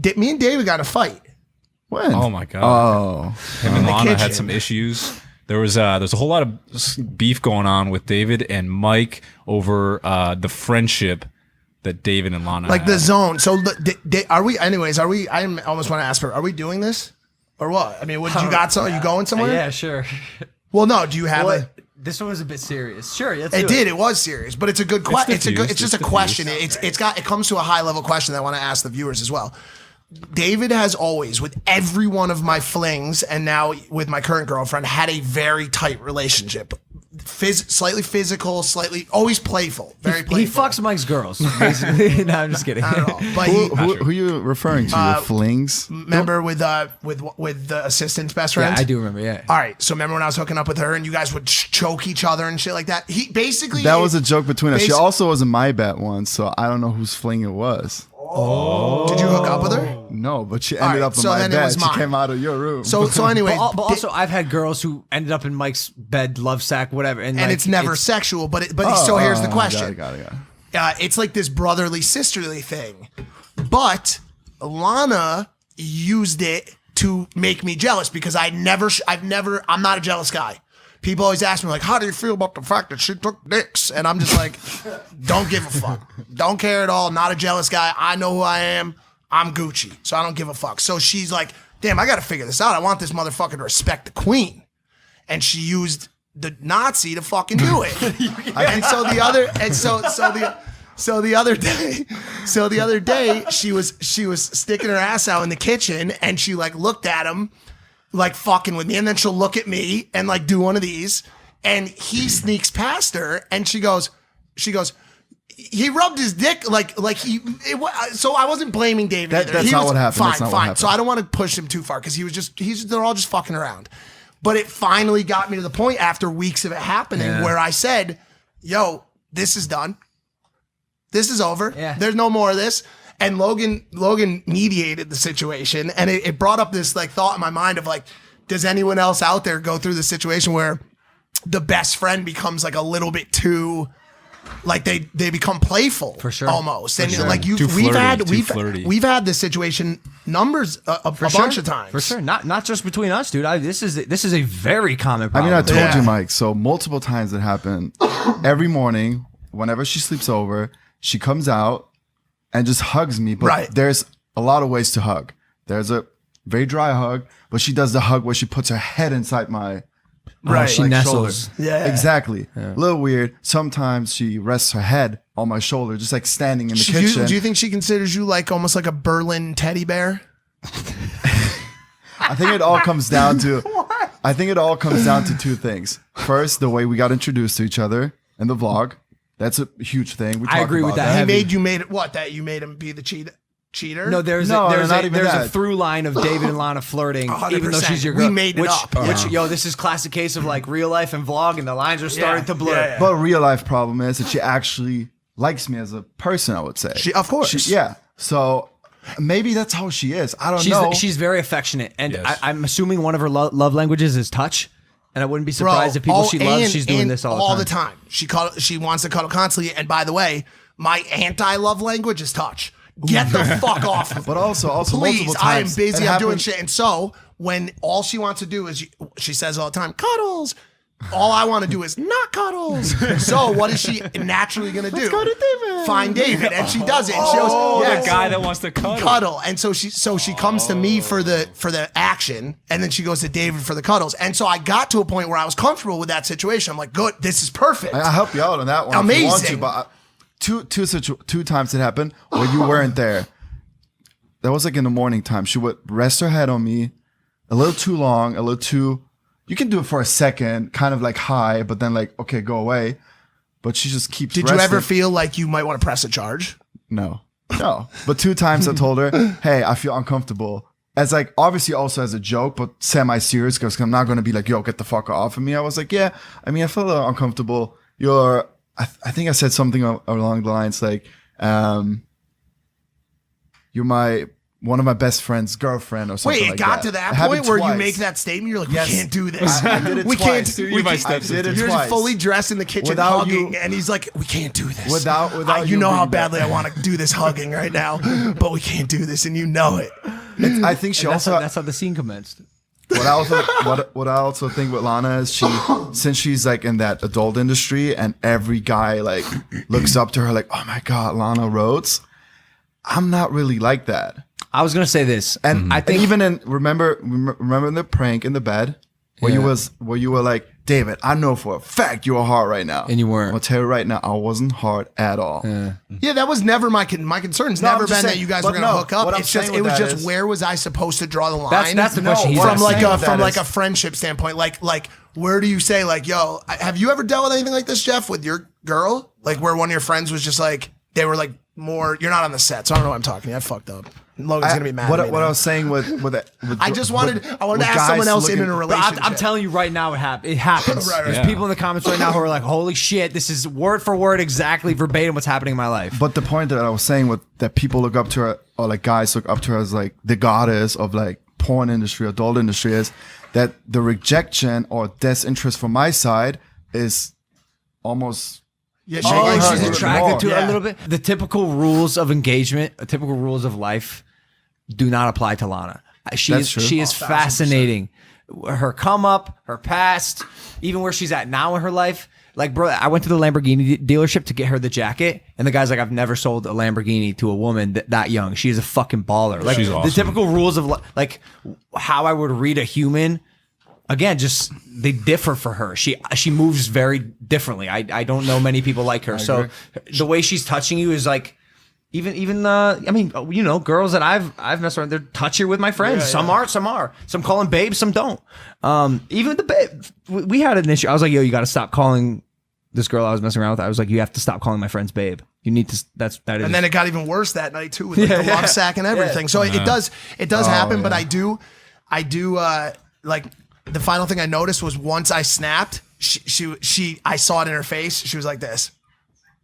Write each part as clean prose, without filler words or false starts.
Me and David got in a fight. When? Oh my god. Oh. Him and Lana kitchen. had some issues. There's a whole lot of beef going on with David and Mike over the friendship that David and Lana Like had. the zone. So are we? Anyways, are we? I almost want to ask her. Are we doing this or what? I mean, what you got? Are you going somewhere? Yeah, sure. Well, no. Do you have This one was a bit serious. Sure, let's It do did. It was serious, but it's a good question. It's diffused. just a It's question. diffused. It comes to a high level question that I want to ask the viewers as well. David has always, with every one of my flings, and now with my current girlfriend, had a very tight relationship. Slightly physical, slightly always playful. Very playful. He fucks Mike's girls, basically. No, I'm just kidding. I don't know, but Who are you referring to? Your flings? remember with the assistant's best friend. Yeah, I do remember, yeah. All right, so remember when I was hooking up with her and you guys would choke each other and shit like that? He basically That was a joke between us. She basi- also was in my bet once, so I don't know whose fling it was. Did you hook up with her? No, but she ended right, up in so my then it bed. was She mine. came out of your room. So anyway, But also, I've had girls who ended up in Mike's bed, love sack, whatever. And like, it's never sexual, so here's the question. Got it. It's like this brotherly sisterly thing, but Lana used it to make me jealous because I'm not a jealous guy. People always ask me like, how do you feel about the fact that she took dicks? And I'm just like, don't give a fuck. Don't care at all. Not a jealous guy. I know who I am. I'm Gucci. So I don't give a fuck. So she's like, damn, I got to figure this out. I want this motherfucker to respect the queen. And she used the Nazi to fucking do it. And so the other day, she was sticking her ass out in the kitchen and she like looked at him like fucking with me, and then she'll look at me and like do one of these, and he sneaks past her and she goes, he rubbed his dick like so I wasn't blaming David either. That's not what happened. Fine, That's not what fine. happened. So I don't want to push him too far because they're all just fucking around. But it finally got me to the point after weeks of it happening where I said, yo, this is done. This is over. Yeah. There's no more of this. And Logan mediated the situation, and it brought up this like thought in my mind of like, does anyone else out there go through the situation where the best friend becomes like a little bit too, like they become playful For sure. almost, and sure. like Too flirty. we've had this situation numbers a bunch of times For sure. Not just between us, dude. This is a very common I problem. mean, I told Yeah. you, Mike, so multiple times it happened. Every morning, whenever she sleeps over, she comes out and just hugs me. But Right. there's a lot of ways to hug. There's a very dry hug, but she does the hug where she puts her head inside my Right. She like, nestles. shoulder. Yeah. Exactly. A little weird. Sometimes she rests her head on my shoulder, just like standing in the kitchen. Do you think she considers you like almost like a Berlin teddy bear? I think it all comes down to I think it all comes down to two things. First, the way we got introduced to each other in the vlog. That's a huge thing. We I talk agree with about that. He Heavy. made it what, that you made him be the cheater? No, there's No, a not even there's a that. through line of David and Lana flirting, 100%. even though she's your We girl. made it which, up. Which, this is classic case of like real life and vlog, and the lines are starting to blur. Yeah. But real life problem is that she actually likes me as a person, I would say. Of course. Yeah. So maybe that's how she is. I don't know. She's very affectionate, and Yes. I'm assuming one of her love languages is touch. And I wouldn't be surprised if people she loves, she's doing this all the time. She wants to cuddle constantly. And by the way, my anti-love language is touch. Get the fuck off of me. But also Please, multiple I am times. busy. it I'm doing happened- shit. And so when all she wants to do is, she says all the time, cuddles. All I want to do is not cuddles. So what is she naturally going to do? go to David. Find David. And she does it. And she goes, Oh, yes. the guy that wants to cuddle. And so she comes to me for the action, and then she goes to David for the cuddles. And so I got to a point where I was comfortable with that situation. I'm like, good, this is perfect. I help you out on that one. If you want to, Amazing. but two times it happened where you weren't there. That was like in the morning time. She would rest her head on me a little too long, a little too. You can do it for a second, kind of like hi, but then like, okay, go away. But she just keeps Did resting. you ever feel like you might want to press a charge? No. But two times I told her, hey, I feel uncomfortable. As like, obviously also as a joke, but semi-serious, because I'm not going to be like, yo, get the fuck off of me. I was like, yeah, I mean, I feel a little uncomfortable. I think I said something along the lines like, you're my one of my best friend's girlfriend or something. Wait, it like got that. to that It happened point where you twice. make that statement. You're like, Yes. we can't do this. I did it we twice. can't. You're my I stepsister. did it You're twice. fully dressed in the kitchen Without hugging, you- and he's like, we can't do this. Without you you know how being back. badly I want to do this hugging right now, but we can't do this, and you know it. I think she That's also. how, that's how the scene commenced. What I also think with Lana is since she's like in that adult industry and every guy like looks up to her like, oh my God, Lana Rhoades. I'm not really like that. I was gonna say this, And I think and even in remember the prank in the bed where you were like, David, I know for a fact you are hard right now, And you weren't. I'll tell you right now, I wasn't hard at all. Yeah, that was never my concern's No, never I'm just been that saying, you guys but were gonna no, hook up. what I'm It's just saying it with was that just is- where was I supposed to draw the line? that's the question he's what I'm from like saying a with that from like is- a friendship standpoint. Like where do you say like, yo, have you ever dealt with anything like this, Jeff, with your girl? Like where one of your friends was just like they were like more. You're not on the set, so I don't know what I'm talking. I fucked up. Logan's gonna be mad. What at me I now. was saying with I wanted to ask someone else in a But relationship. I'm telling you right now, it happens. Right, right. There's Yeah. people in the comments right now who are like, "Holy shit, this is word for word, exactly verbatim what's happening in my life." But the point that I was saying with that people look up to her, or like guys look up to her as like the goddess of like porn industry, adult industry, is that the rejection or disinterest from my side is almost. yeah, Oh, shaking she's her She's head. attracted to it Yeah. a little bit. The typical rules of engagement, typical rules of life, do not apply to Lana. She That's is true. she is fascinating. Her come up, her past, even where she's at now in her life. Like, bro, I went to the Lamborghini dealership to get her the jacket, and the guy's like, "I've never sold a Lamborghini to a woman that young. She is a fucking baller." Like She's the awesome. typical rules of like how I would read a human. Again, just they differ for her. She moves very differently. I don't know many people like her. So the way she's touching you is like even I mean, you know, girls that I've messed around, they're touchier with my friends. Some are. Some call them babes, some don't. Even the babe, we had an issue. I was like, yo, you got to stop calling this girl I was messing around with. I was like, you have to stop calling my friends babe. You need to. That is. And then it got even worse that night too, with like, the love sack and everything. So it does happen, but I do like the final thing I noticed was once I snapped, she I saw it in her face. She was like this.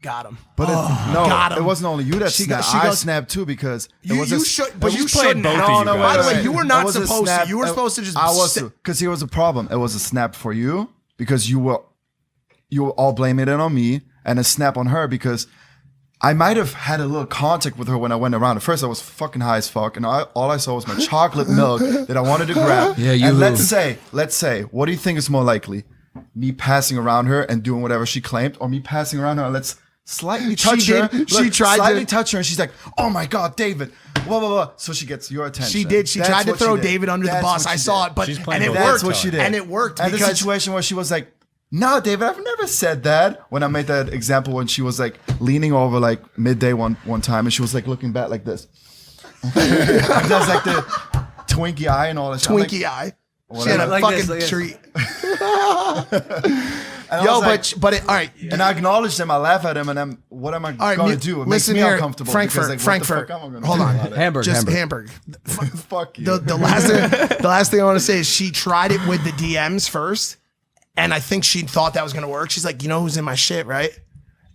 Got him. But got him. it wasn't only you that She snapped. goes- I snapped too because it was you a- should, but it you was- shouldn't. both have. of you no, guys. By the way, wait. you were It not was a supposed snap. to. You were supposed to just. I was because here was the problem. It was a snap for you because you were all blaming it on me, and a snap on her because I might have had a little contact with her when I went around. At first, I was fucking high as fuck, and all I saw was my chocolate milk that I wanted to grab. Yeah, you And Lou. let's say, what do you think is more likely? Me passing around her and doing whatever she claimed, or me passing around her and let's slightly touch her. did. She tried slightly to- touch her, and she's like, "Oh my God, David!" Blah blah blah. So she gets your attention. She did. She That's tried to what she throw did. David under the That's bus. what I she saw did. it, but She's playing and it both worked. That's what she did. And it worked And the because situation where she was like, "No, David, I've never said that." When I made that example, when she was like leaning over like midday one time, and she was like looking back like this. That's like the Twinkie eye and all that. Twinkie eye. She had a Like fucking this, like this. treat. And I Yo, was like- but all right. and I acknowledge him. I laugh at him, and what am I All right, going to do? It makes listen me here, uncomfortable. Frankfurt. because, like, Frankfurt. What the fuck am I gonna Hold do on. about it? Hamburg. Just Hamburg. Fuck you. The last thing I want to say is she tried it with the DMs first, and I think she thought that was gonna work. She's like, you know who's in my shit, right?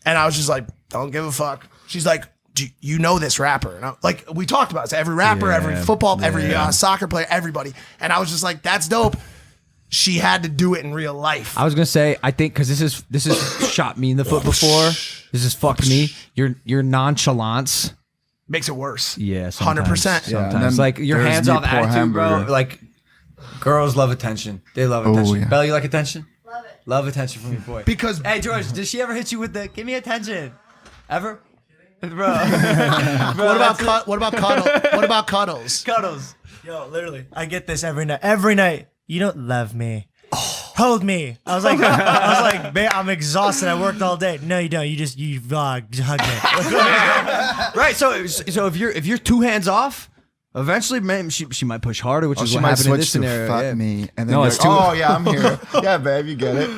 And I was just like, don't give a fuck. She's like, do you know this rapper? And I'm like, we talked about it. So every rapper, every football, every soccer player, everybody. And I was just like, that's dope. She had to do it in real life. I was gonna say, I think because this is shot me in the foot before. This is fucked me. Your nonchalance. Makes it worse. Yeah, 100%. Yeah, and Sometimes then like your there's hands me, off poor attitude, bro. hamburger. Like girls love attention. They love attention. yeah. Bella, you like attention? Love it. Love attention from your boy. Because Hey George, did she ever hit you with the "give me attention"? Ever? Bro. what about cuddle? What about cuddles? Cuddles. Yo, literally, I get this every night. Every night, you don't love me. Hold me. I was like, man, I'm exhausted. I worked all day. No, you don't. Just hug me. Right. So if you're two hands off, eventually, man, she might push harder, which Or is she what might happened in switch this to scenario. fuck yeah. me, and then No, no, it's like, too- "Oh yeah, I'm here. Yeah, babe, you get it."